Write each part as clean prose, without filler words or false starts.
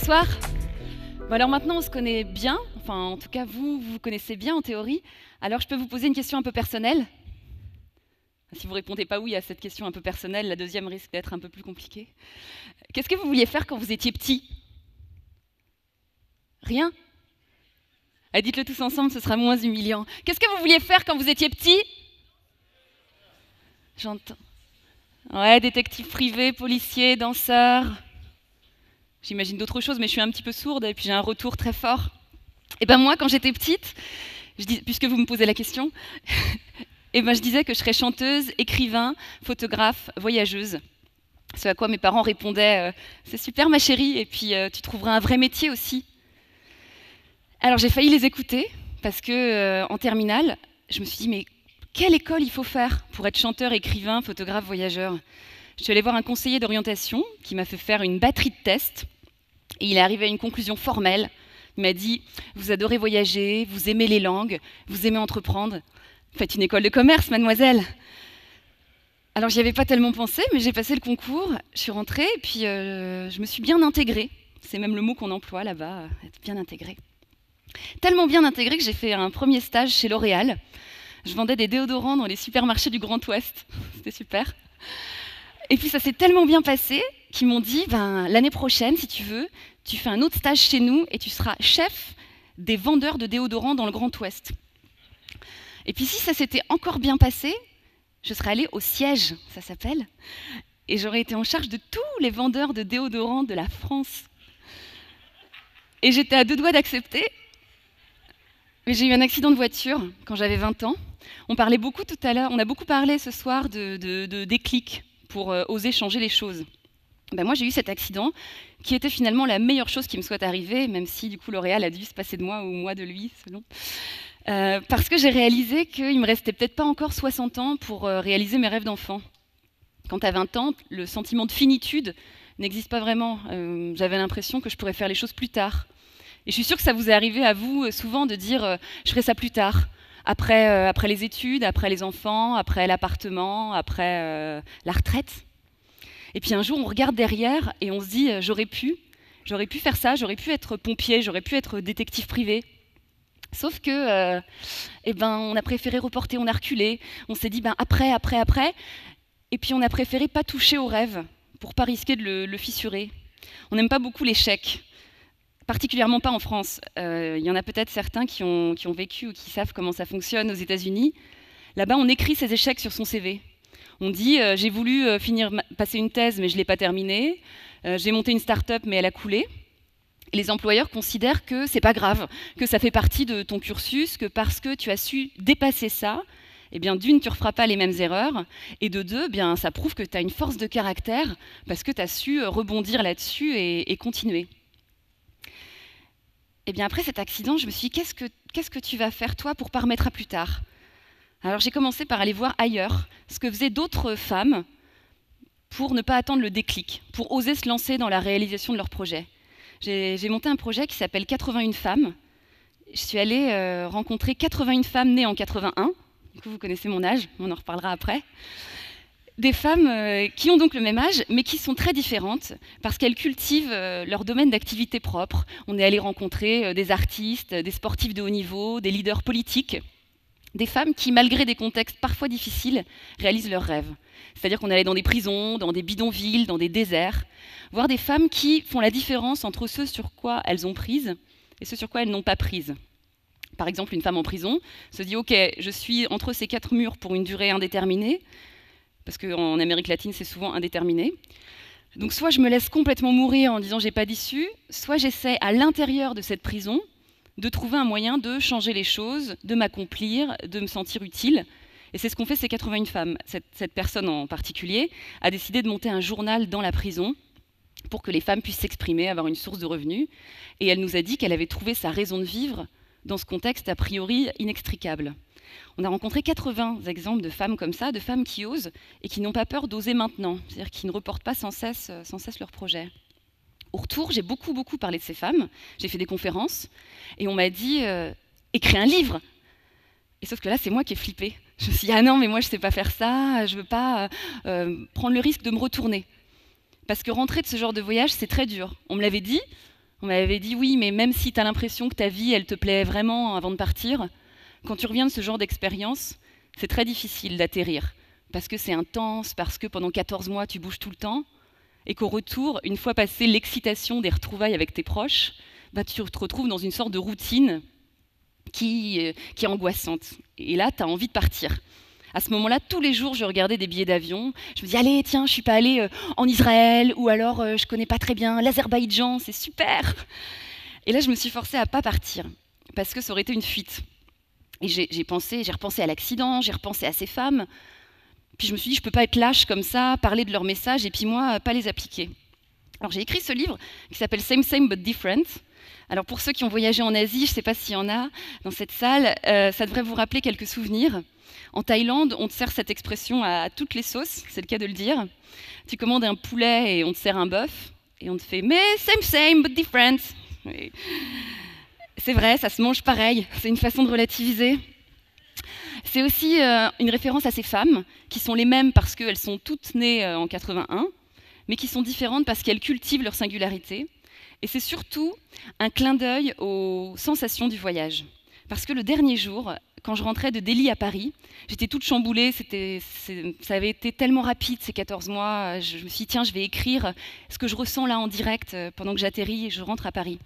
Bonsoir. Bon alors maintenant on se connaît bien, enfin en tout cas vous connaissez bien en théorie, alors je peux vous poser une question un peu personnelle? Si vous répondez pas oui à cette question un peu personnelle, la deuxième risque d'être un peu plus compliquée. Qu'est-ce que vous vouliez faire quand vous étiez petit? Rien? Ah, dites-le tous ensemble, ce sera moins humiliant. Qu'est-ce que vous vouliez faire quand vous étiez petit? J'entends. Ouais, détective privé, policier, danseur. J'imagine d'autres choses, mais je suis un petit peu sourde et puis j'ai un retour très fort. Et ben moi, quand j'étais petite, puisque vous me posez la question, et ben je disais que je serais chanteuse, écrivain, photographe, voyageuse. Ce à quoi mes parents répondaient c'est super ma chérie, et puis tu trouveras un vrai métier aussi. Alors j'ai failli les écouter, parce que en terminale, je me suis dit mais quelle école il faut faire pour être chanteur, écrivain, photographe, voyageur? Je suis allée voir un conseiller d'orientation qui m'a fait faire une batterie de tests, et il est arrivé à une conclusion formelle. Il m'a dit « Vous adorez voyager, vous aimez les langues, vous aimez entreprendre. Faites une école de commerce, mademoiselle !» Alors, j'y avais pas tellement pensé, mais j'ai passé le concours, je suis rentrée, et puis je me suis bien intégrée. C'est même le mot qu'on emploie là-bas, être bien intégrée. Tellement bien intégrée que j'ai fait un premier stage chez L'Oréal. Je vendais des déodorants dans les supermarchés du Grand Ouest. C'était super. Et puis ça s'est tellement bien passé qu'ils m'ont dit l'année prochaine, si tu veux, tu fais un autre stage chez nous et tu seras chef des vendeurs de déodorants dans le Grand Ouest. Et puis si ça s'était encore bien passé, je serais allée au siège, ça s'appelle, et j'aurais été en charge de tous les vendeurs de déodorants de la France. Et j'étais à deux doigts d'accepter, mais j'ai eu un accident de voiture quand j'avais 20 ans. On parlait beaucoup tout à l'heure, on a beaucoup parlé ce soir de déclic pour oser changer les choses. Moi, j'ai eu cet accident qui était finalement la meilleure chose qui me soit arrivée, même si du coup L'Oréal a dû se passer de moi ou moi de lui, selon. Parce que j'ai réalisé qu'il me restait peut-être pas encore 60 ans pour réaliser mes rêves d'enfant. Quand tu as 20 ans, le sentiment de finitude n'existe pas vraiment. J'avais l'impression que je pourrais faire les choses plus tard. Et je suis sûre que ça vous est arrivé à vous souvent de dire je ferai ça plus tard. Après les études, après les enfants, après l'appartement, après la retraite. Et puis un jour, on regarde derrière et on se dit j'aurais pu faire ça, j'aurais pu être pompier, j'aurais pu être détective privé. Sauf que, on a préféré reporter, on a reculé, on s'est dit après. Et puis on a préféré pas toucher au rêve pour pas risquer de le fissurer. On n'aime pas beaucoup l'échec. Particulièrement pas en France. Il y en a peut-être certains qui ont vécu ou qui savent comment ça fonctionne aux États-Unis. Là-bas, on écrit ses échecs sur son CV. On dit j'ai voulu passer une thèse, mais je ne l'ai pas terminée. J'ai monté une start-up, mais elle a coulé. Et les employeurs considèrent que c'est pas grave, que ça fait partie de ton cursus, que parce que tu as su dépasser ça, d'une, tu ne referas pas les mêmes erreurs, et de deux, ça prouve que tu as une force de caractère parce que tu as su rebondir là-dessus et continuer. Après cet accident, je me suis dit, qu'est-ce que tu vas faire, toi, pour ne pas remettre à plus tard? Alors j'ai commencé par aller voir ailleurs ce que faisaient d'autres femmes pour ne pas attendre le déclic, pour oser se lancer dans la réalisation de leur projet. J'ai monté un projet qui s'appelle 81 femmes. Je suis allée rencontrer 81 femmes nées en 81. Du coup, vous connaissez mon âge, on en reparlera après. Des femmes qui ont donc le même âge, mais qui sont très différentes, parce qu'elles cultivent leur domaine d'activité propre. On est allé rencontrer des artistes, des sportifs de haut niveau, des leaders politiques, des femmes qui, malgré des contextes parfois difficiles, réalisent leurs rêves. C'est-à-dire qu'on est allé dans des prisons, dans des bidonvilles, dans des déserts, voir des femmes qui font la différence entre ce sur quoi elles ont prise et ce sur quoi elles n'ont pas prise. Par exemple, une femme en prison se dit « Ok, je suis entre ces quatre murs pour une durée indéterminée », parce qu'en Amérique latine, c'est souvent indéterminé. Donc soit je me laisse complètement mourir en disant « j'ai pas d'issue », soit j'essaie à l'intérieur de cette prison de trouver un moyen de changer les choses, de m'accomplir, de me sentir utile. Et c'est ce qu'ont fait ces 81 femmes. Cette personne en particulier a décidé de monter un journal dans la prison pour que les femmes puissent s'exprimer, avoir une source de revenus. Et elle nous a dit qu'elle avait trouvé sa raison de vivre dans ce contexte a priori inextricable. On a rencontré 80 exemples de femmes comme ça, de femmes qui osent et qui n'ont pas peur d'oser maintenant, c'est-à-dire qui ne reportent pas sans cesse leurs projets. Au retour, j'ai beaucoup parlé de ces femmes, j'ai fait des conférences, et on m'a dit « écris un livre !» Et sauf que là, c'est moi qui ai flippé. Je me suis dit « ah non, mais moi je ne sais pas faire ça, je ne veux pas prendre le risque de me retourner ». Parce que rentrer de ce genre de voyage, c'est très dur. On me l'avait dit, On m'avait dit oui, mais même si tu as l'impression que ta vie, elle te plaît vraiment avant de partir, quand tu reviens de ce genre d'expérience, c'est très difficile d'atterrir. Parce que c'est intense, parce que pendant 14 mois, tu bouges tout le temps, et qu'au retour, une fois passé l'excitation des retrouvailles avec tes proches, bah, tu te retrouves dans une sorte de routine qui est angoissante. Et là, tu as envie de partir. À ce moment-là, tous les jours, je regardais des billets d'avion. Je me dis, allez, tiens, je suis pas allée en Israël, ou alors je connais pas très bien l'Azerbaïdjan, c'est super. Et là, je me suis forcée à pas partir, parce que ça aurait été une fuite. Et j'ai repensé à l'accident, j'ai repensé à ces femmes. Puis je me suis dit, je peux pas être lâche comme ça, parler de leurs messages, et puis moi, pas les appliquer. Alors j'ai écrit ce livre qui s'appelle Same Same But Different. Alors pour ceux qui ont voyagé en Asie, je ne sais pas s'il y en a dans cette salle, ça devrait vous rappeler quelques souvenirs. En Thaïlande, on te sert cette expression à toutes les sauces, c'est le cas de le dire. Tu commandes un poulet et on te sert un bœuf, et on te fait « mais same same but different ». C'est vrai, ça se mange pareil, c'est une façon de relativiser. C'est aussi une référence à ces femmes, qui sont les mêmes parce qu'elles sont toutes nées en 81, mais qui sont différentes parce qu'elles cultivent leur singularité. Et c'est surtout un clin d'œil aux sensations du voyage. Parce que le dernier jour, quand je rentrais de Delhi à Paris, j'étais toute chamboulée, ça avait été tellement rapide ces 14 mois, je me suis dit, tiens, je vais écrire ce que je ressens là en direct pendant que j'atterris et je rentre à Paris.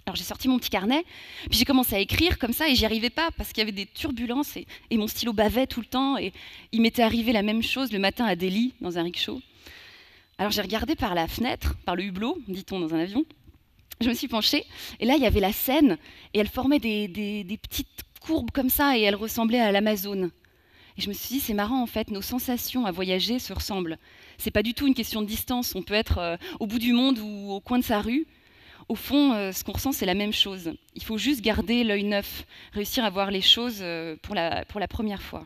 Alors j'ai sorti mon petit carnet, puis j'ai commencé à écrire comme ça et j'y arrivais pas parce qu'il y avait des turbulences et mon stylo bavait tout le temps et il m'était arrivé la même chose le matin à Delhi dans un rickshaw. Alors j'ai regardé par la fenêtre, par le hublot, dit-on dans un avion. Je me suis penchée et là il y avait la Seine et elle formait des petites courbes comme ça et elle ressemblait à l'Amazone. Et je me suis dit c'est marrant en fait, nos sensations à voyager se ressemblent. C'est pas du tout une question de distance, on peut être au bout du monde ou au coin de sa rue. Au fond, ce qu'on ressent, c'est la même chose. Il faut juste garder l'œil neuf, réussir à voir les choses pour la première fois.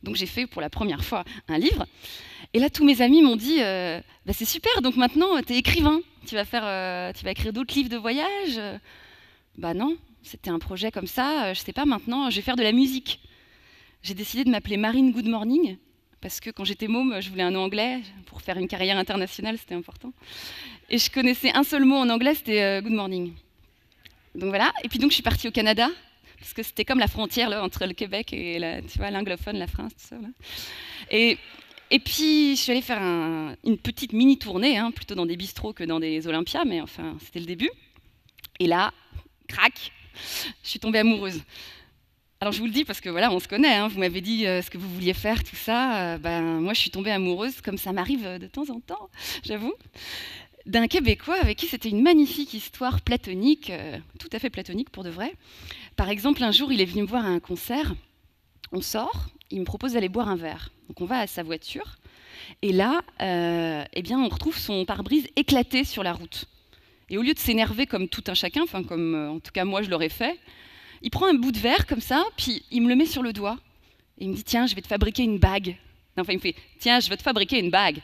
Donc j'ai fait pour la première fois un livre. Et là, tous mes amis m'ont dit bah, c'est super, donc maintenant, tu es écrivain. Tu vas écrire d'autres livres de voyage. Bah non, c'était un projet comme ça. Je sais pas, maintenant, je vais faire de la musique. J'ai décidé de m'appeler Marine Good Morning, parce que quand j'étais môme, je voulais un nom anglais. Pour faire une carrière internationale, c'était important. Et je connaissais un seul mot en anglais, c'était good morning. Donc voilà. Et puis donc je suis partie au Canada, parce que c'était comme la frontière là, entre le Québec et l'anglophone, la France, tout ça. Là. Et puis je suis allée faire une petite mini tournée, hein, plutôt dans des bistrots que dans des Olympias, mais enfin c'était le début. Et là, crac, je suis tombée amoureuse. Alors je vous le dis parce que voilà, on se connaît, hein, vous m'avez dit ce que vous vouliez faire, tout ça. Moi je suis tombée amoureuse, comme ça m'arrive de temps en temps, j'avoue, d'un Québécois avec qui c'était une magnifique histoire platonique, tout à fait platonique pour de vrai. Par exemple, un jour, il est venu me voir à un concert, on sort, il me propose d'aller boire un verre. Donc on va à sa voiture, et là, eh bien, on retrouve son pare-brise éclaté sur la route. Et au lieu de s'énerver comme tout un chacun, enfin comme en tout cas moi je l'aurais fait, il prend un bout de verre comme ça, puis il me le met sur le doigt. Et il me dit, tiens, je vais te fabriquer une bague. Enfin, il me fait, tiens, je vais te fabriquer une bague.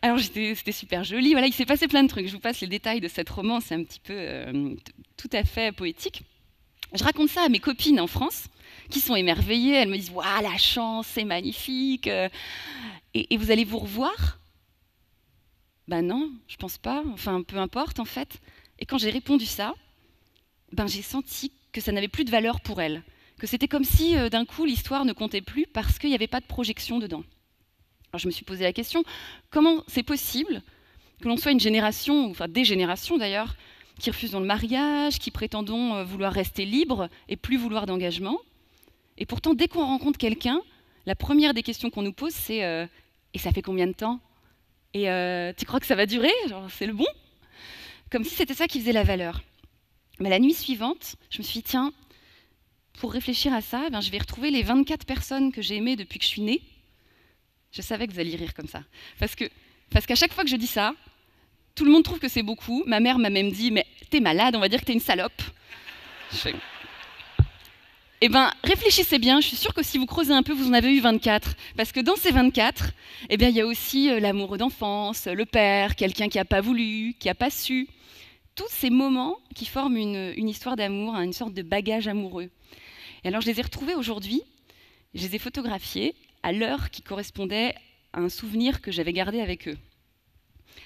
Alors c'était super joli, voilà, il s'est passé plein de trucs. Je vous passe les détails de cette romance, c'est un petit peu tout à fait poétique. Je raconte ça à mes copines en France, qui sont émerveillées, elles me disent « Waouh, la chance, c'est magnifique et vous allez vous revoir ?» Ben non, je pense pas, enfin peu importe en fait. Et quand j'ai répondu ça, ben j'ai senti que ça n'avait plus de valeur pour elles, que c'était comme si d'un coup l'histoire ne comptait plus parce qu'il n'y avait pas de projection dedans. Alors je me suis posé la question, comment c'est possible que l'on soit une génération, enfin des générations d'ailleurs, qui refusons le mariage, qui prétendons vouloir rester libre et plus vouloir d'engagement. Et pourtant, dès qu'on rencontre quelqu'un, la première des questions qu'on nous pose, c'est et ça fait combien de temps? Et tu crois que ça va durer? Genre, c'est le bon? Comme si c'était ça qui faisait la valeur. Mais la nuit suivante, je me suis dit, tiens, pour réfléchir à ça, je vais retrouver les 24 personnes que j'ai aimées depuis que je suis née. Je savais que vous alliez rire comme ça. Parce qu'à chaque fois que je dis ça, tout le monde trouve que c'est beaucoup. Ma mère m'a même dit, mais t'es malade, on va dire que t'es une salope. Eh bien, réfléchissez bien, je suis sûre que si vous creusez un peu, vous en avez eu 24. Parce que dans ces 24, eh bien, il y a aussi l'amoureux d'enfance, le père, quelqu'un qui n'a pas voulu, qui n'a pas su. Tous ces moments qui forment une histoire d'amour, une sorte de bagage amoureux. Et alors, je les ai retrouvés aujourd'hui, je les ai photographiés à l'heure qui correspondait à un souvenir que j'avais gardé avec eux.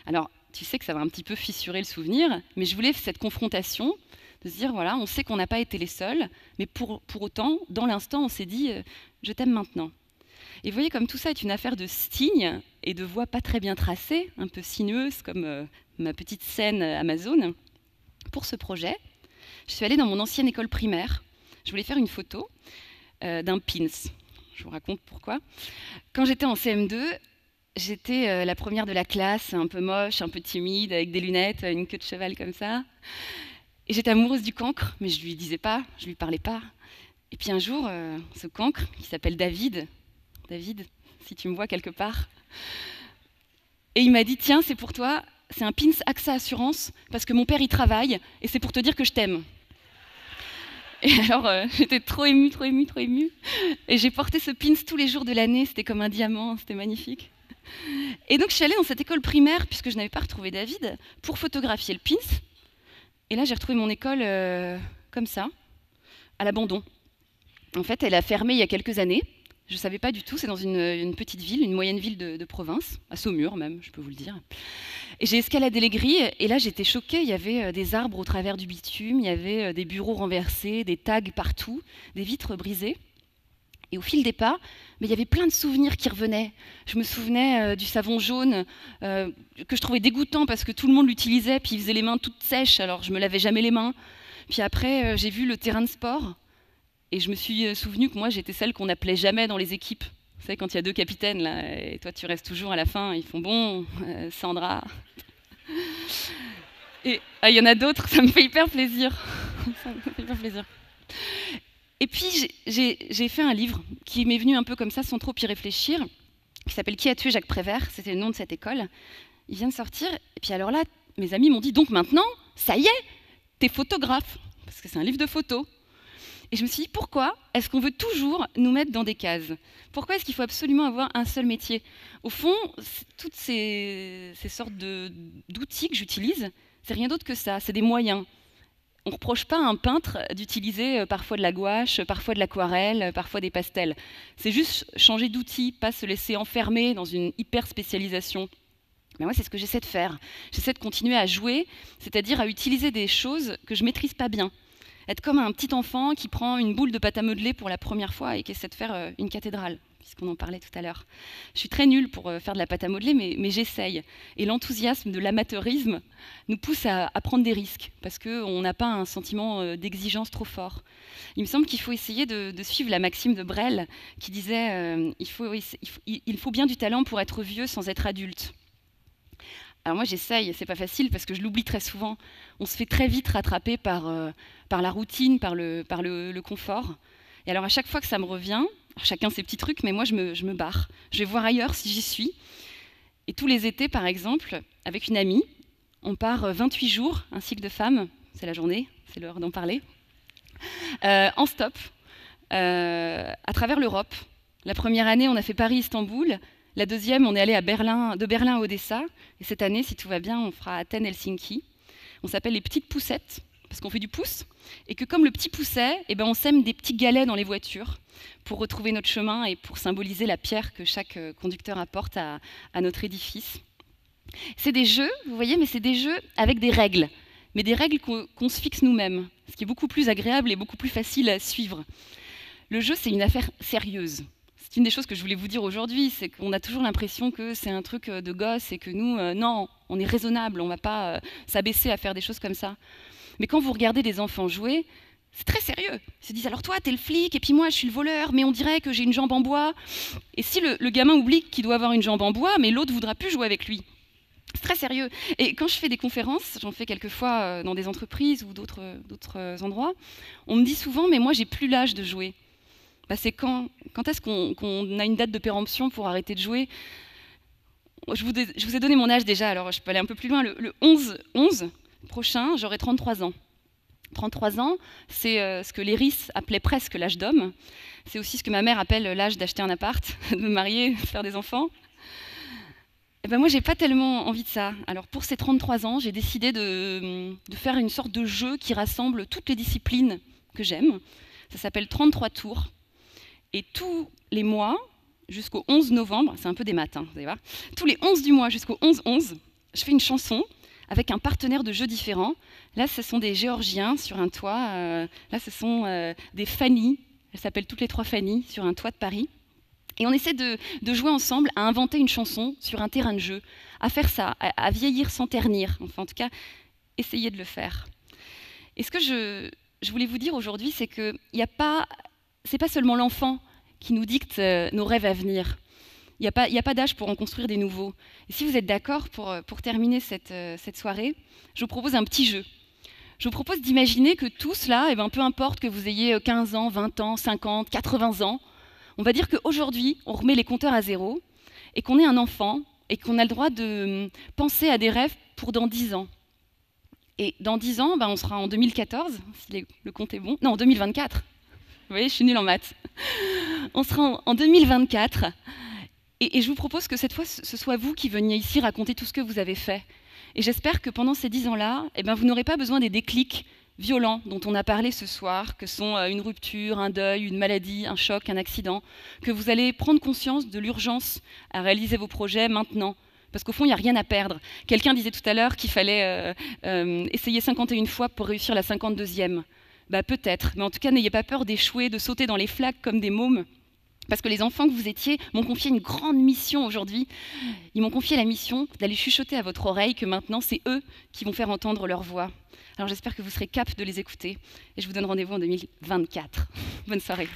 Alors, tu sais que ça va un petit peu fissurer le souvenir, mais je voulais cette confrontation, de se dire, voilà, on sait qu'on n'a pas été les seuls, mais pour autant, dans l'instant, on s'est dit, je t'aime maintenant. Et vous voyez, comme tout ça est une affaire de signes et de voix pas très bien tracées, un peu sinueuses, comme ma petite scène Amazon, pour ce projet, je suis allée dans mon ancienne école primaire. Je voulais faire une photo d'un pins. Je vous raconte pourquoi. Quand j'étais en CM2, j'étais la première de la classe, un peu moche, un peu timide, avec des lunettes, une queue de cheval comme ça. Et j'étais amoureuse du cancre, mais je lui disais pas, je lui parlais pas. Et puis un jour, ce cancre, qui s'appelle David, si tu me vois quelque part, et il m'a dit, tiens, c'est pour toi, c'est un pins AXA Assurance, parce que mon père y travaille, et c'est pour te dire que je t'aime. Et alors, j'étais trop émue. Et j'ai porté ce pins tous les jours de l'année, c'était comme un diamant, c'était magnifique. Et donc, je suis allée dans cette école primaire, puisque je n'avais pas retrouvé David, pour photographier le pins. Et là, j'ai retrouvé mon école comme ça, à l'abandon. En fait, elle a fermé il y a quelques années. Je ne savais pas du tout, c'est dans une petite ville, une moyenne ville de province, à Saumur même, je peux vous le dire. Et j'ai escaladé les grilles, et là j'étais choquée, il y avait des arbres au travers du bitume, il y avait des bureaux renversés, des tags partout, des vitres brisées. Et au fil des pas, mais il y avait plein de souvenirs qui revenaient. Je me souvenais du savon jaune, que je trouvais dégoûtant parce que tout le monde l'utilisait, puis il faisait les mains toutes sèches, alors je me lavais jamais les mains. Puis après, j'ai vu le terrain de sport, et je me suis souvenue que moi, j'étais celle qu'on n'appelait jamais dans les équipes. Vous savez, quand il y a deux capitaines, là, et toi, tu restes toujours à la fin, ils font « Bon, Sandra ». Et il y en a d'autres, ça me fait hyper plaisir. Ça me fait hyper plaisir. Et puis, j'ai fait un livre qui m'est venu un peu comme ça, sans trop y réfléchir, qui s'appelle « Qui a tué Jacques Prévert ?» C'était le nom de cette école. Il vient de sortir. Et puis alors là, mes amis m'ont dit « Donc maintenant, ça y est, t'es photographe !» Parce que c'est un livre de photos. Et je me suis dit, pourquoi est-ce qu'on veut toujours nous mettre dans des cases? Pourquoi est-ce qu'il faut absolument avoir un seul métier? Au fond, toutes ces sortes d'outils que j'utilise, c'est rien d'autre que ça, c'est des moyens. On ne reproche pas à un peintre d'utiliser parfois de la gouache, parfois de l'aquarelle, parfois des pastels. C'est juste changer d'outil, pas se laisser enfermer dans une hyper spécialisation. Mais moi, c'est ce que j'essaie de faire. J'essaie de continuer à jouer, c'est-à-dire à utiliser des choses que je ne maîtrise pas bien. Être comme un petit enfant qui prend une boule de pâte à modeler pour la première fois et qui essaie de faire une cathédrale, puisqu'on en parlait tout à l'heure. Je suis très nulle pour faire de la pâte à modeler, mais j'essaye. Et l'enthousiasme de l'amateurisme nous pousse à prendre des risques, parce qu'on n'a pas un sentiment d'exigence trop fort. Il me semble qu'il faut essayer de suivre la maxime de Brel, qui disait il faut bien du talent pour être vieux sans être adulte. Alors moi j'essaye, c'est pas facile parce que je l'oublie très souvent. On se fait très vite rattraper par la routine, par le confort. Et alors à chaque fois que ça me revient, chacun ses petits trucs, mais moi je me barre. Je vais voir ailleurs si j'y suis. Et tous les étés par exemple, avec une amie, on part 28 jours, un cycle de femmes, c'est la journée, c'est l'heure d'en parler, en stop, à travers l'Europe. La première année on a fait Paris-Istanbul. La deuxième, on est allé de Berlin à Odessa. Et cette année, si tout va bien, on fera Athènes-Helsinki. On s'appelle les petites poussettes, parce qu'on fait du pouce. Et que comme le petit pousset, on sème des petits galets dans les voitures pour retrouver notre chemin et pour symboliser la pierre que chaque conducteur apporte à notre édifice. C'est des jeux, vous voyez, mais c'est des jeux avec des règles. Mais des règles qu'on se fixe nous-mêmes, ce qui est beaucoup plus agréable et beaucoup plus facile à suivre. Le jeu, c'est une affaire sérieuse. C'est une des choses que je voulais vous dire aujourd'hui, c'est qu'on a toujours l'impression que c'est un truc de gosse et que nous, non, on est raisonnable, on ne va pas s'abaisser à faire des choses comme ça. Mais quand vous regardez des enfants jouer, c'est très sérieux. Ils se disent, alors toi, t'es le flic, et puis moi, je suis le voleur, mais on dirait que j'ai une jambe en bois. Et si le gamin oublie qu'il doit avoir une jambe en bois, mais l'autre ne voudra plus jouer avec lui. C'est très sérieux. Et quand je fais des conférences, j'en fais quelquefois dans des entreprises ou d'autres endroits, on me dit souvent, mais moi, j'ai plus l'âge de jouer. C'est quand est-ce qu'on a une date de péremption pour arrêter de jouer? Je vous ai donné mon âge déjà, alors je peux aller un peu plus loin. Le 11 prochain, j'aurai 33 ans. 33 ans, c'est ce que l'Éris appelait presque l'âge d'homme. C'est aussi ce que ma mère appelle l'âge d'acheter un appart, de me marier, de faire des enfants. Et moi, j'ai pas tellement envie de ça. Alors pour ces 33 ans, j'ai décidé de faire une sorte de jeu qui rassemble toutes les disciplines que j'aime. Ça s'appelle 33 tours. Et tous les mois, jusqu'au 11 novembre, c'est un peu des maths, vous allez voir, tous les 11 du mois jusqu'au 11-11, je fais une chanson avec un partenaire de jeu différent. Là, ce sont des Géorgiens sur un toit. Là, ce sont des Fanny. Elles s'appellent toutes les trois Fanny sur un toit de Paris. Et on essaie de jouer ensemble à inventer une chanson sur un terrain de jeu, à faire ça, à vieillir sans ternir. Enfin, en tout cas, essayer de le faire. Et ce que je voulais vous dire aujourd'hui, c'est que c'est pas seulement l'enfant qui nous dicte nos rêves à venir. Il n'y a pas d'âge pour en construire des nouveaux. Et si vous êtes d'accord, pour terminer cette soirée, je vous propose un petit jeu. Je vous propose d'imaginer que tous là, eh ben, peu importe que vous ayez 15 ans, 20 ans, 50, 80 ans, on va dire qu'aujourd'hui, on remet les compteurs à zéro et qu'on est un enfant et qu'on a le droit de penser à des rêves pour dans 10 ans. Et dans 10 ans, ben, on sera en 2014, si le compte est bon. Non, en 2024. Vous voyez, je suis nulle en maths. On sera en 2024. Et je vous propose que cette fois, ce soit vous qui veniez ici raconter tout ce que vous avez fait. Et j'espère que pendant ces 10 ans-là, eh ben, vous n'aurez pas besoin des déclics violents dont on a parlé ce soir, que sont une rupture, un deuil, une maladie, un choc, un accident, que vous allez prendre conscience de l'urgence à réaliser vos projets maintenant. Parce qu'au fond, il n'y a rien à perdre. Quelqu'un disait tout à l'heure qu'il fallait essayer 51 fois pour réussir la 52e. Bah, peut-être, mais en tout cas, n'ayez pas peur d'échouer, de sauter dans les flaques comme des mômes. Parce que les enfants que vous étiez m'ont confié une grande mission aujourd'hui. Ils m'ont confié la mission d'aller chuchoter à votre oreille que maintenant, c'est eux qui vont faire entendre leur voix. Alors j'espère que vous serez capable de les écouter. Et je vous donne rendez-vous en 2024. Bonne soirée.